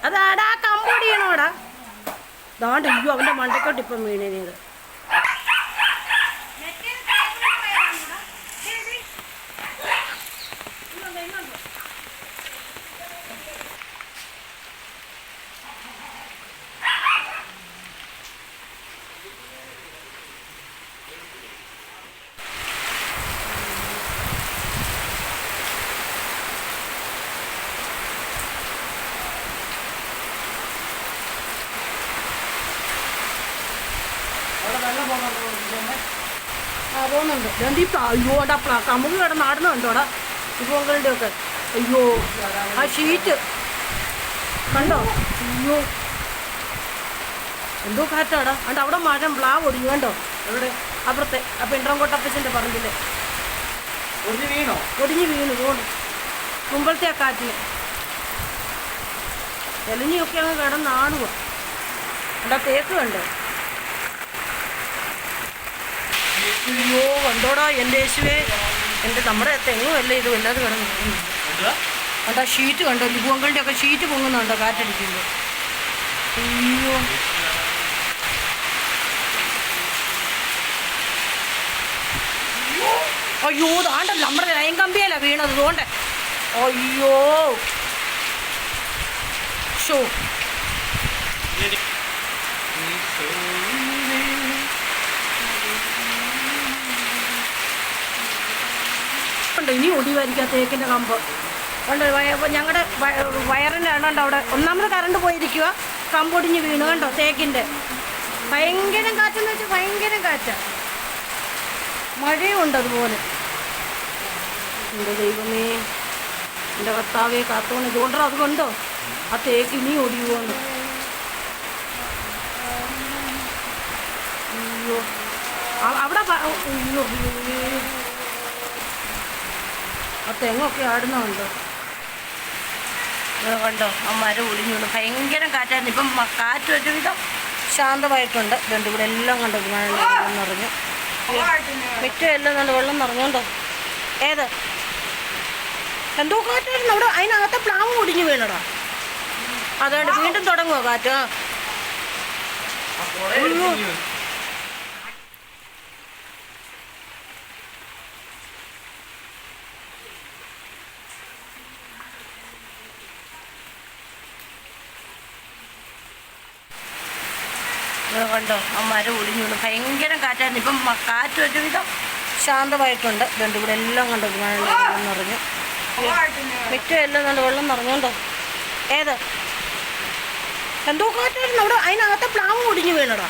അതാടാ കമ്പൊടിയണോടാ. ദാണ്ട് അയ്യോ അവൻ്റെ മണ്ടക്കോട്ട് ഇപ്പം വീണേനത്. പോകുന്നുണ്ട്. അയ്യോ അവിടെ കമുക് കിടന്ന് ആടുന്നുണ്ടോടാ പൂക്കളുടെ ഒക്കെ. അയ്യോ ആ ഷീറ്റ് കണ്ടോ. അയ്യോ എന്തോ കാറ്റാടാ. അണ്ട് അവിടെ മരം പ്ലാവ് ഒടിഞ്ഞു കണ്ടോ. എവിടെ? അപ്പുറത്തെ ആ പെണ്ട്രംകോട്ടപ്പച്ചൻ്റെ പറമ്പിൽ ഒടിഞ്ഞു വീണു പോണു മുമ്പത്തെ ആ കാറ്റിന്. എലഞ്ഞിയൊക്കെ അങ്ങ് കിടന്നാടുക. അവിടെ തേക്ക് കണ്ടോ. അയ്യോ കണ്ടോടാ എൻ്റെ യേശുവേ. എൻ്റെ നമ്മുടെ തെങ്ങുമല്ലേ ഇത് വല്ലാതെ കിടന്നു. കണ്ടാ ഷീറ്റ് കണ്ടോ. പൂക്കളുടെ ഒക്കെ ഷീറ്റ് പൊങ്ങുന്നുണ്ടോ കാറ്റടിക്കുമ്പോൾ. അയ്യോ അയ്യോ താണ്ടല്ലോ നമ്മുടെ ലൈൻ കമ്പിയല്ല വീണത്. അതുകൊണ്ട് അയ്യോ ഷോ ഉണ്ട്. ഇനി ഒടിവായിരിക്കാം തേക്കിൻ്റെ കമ്പ് കണ്ടോ. ഞങ്ങളുടെ വയറിൻ്റെ ആണോ അവിടെ ഒന്നാമത് കറണ്ട് പോയിരിക്കുക. കമ്പൊടിഞ്ഞ് വീണു കണ്ടോ തേക്കിൻ്റെ. ഭയങ്കരം കാറ്റെന്ന് വെച്ചാൽ ഭയങ്കരം കാറ്റാണ്. മഴയും ഉണ്ട് അതുപോലെ. എൻ്റെ ദൈവമേ എൻ്റെ കർത്താവെ കാത്തോണ്ട്. ഇതുകൊണ്ടോ അത് കണ്ടോ ആ തേക്ക് ഇനി ഒടിയുമോന്ന്. അയ്യോ അവിടെ അയ്യോ ആ തെങ്ങൊക്കെ ആടുന്നുണ്ടോ കണ്ടോ. ആ മരം ഒടിഞ്ഞു വീണു. ഭയങ്കരം കാറ്റായിരുന്നു. ഇപ്പം കാറ്റ് ഒരുവിധം ശാന്തമായിട്ടുണ്ട്. ഇതുണ്ട് ഇവിടെ എല്ലാം കണ്ടോ വെള്ളം നിറഞ്ഞു. മിറ്റം എല്ലാം നല്ല വെള്ളം നിറഞ്ഞോണ്ടോ. ഏത് എന്തോ കാറ്റായിരുന്നു അവിടെ. അതിനകത്തെ പ്ലാവ് ഒടിഞ്ഞു വീണടാ. അതുകൊണ്ട് വീണ്ടും തുടങ്ങുമോ കാറ്റ്. അയ്യോ കണ്ടോ ആ മരം ഒടിഞ്ഞു വീണു. ഭയങ്കരം കാറ്റായിരുന്നു. ഇപ്പം കാറ്റ് ഒരുവിധം ശാന്തമായിട്ടുണ്ട്. ഇതുണ്ട് ഇവിടെ എല്ലാം കണ്ടോ വെള്ളം നിറഞ്ഞു. മിറ്റം എല്ലാം നല്ല വെള്ളം നിറഞ്ഞോണ്ടോ. ഏത് എന്തോ കാറ്റായിരുന്നു അവിടെ. അതിനകത്തെ പ്ലാവ് ഒടിഞ്ഞു വീണടാ.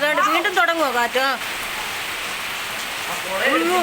അതുകൊണ്ട് വീണ്ടും തുടങ്ങുമോ കാറ്റ്. അയ്യോ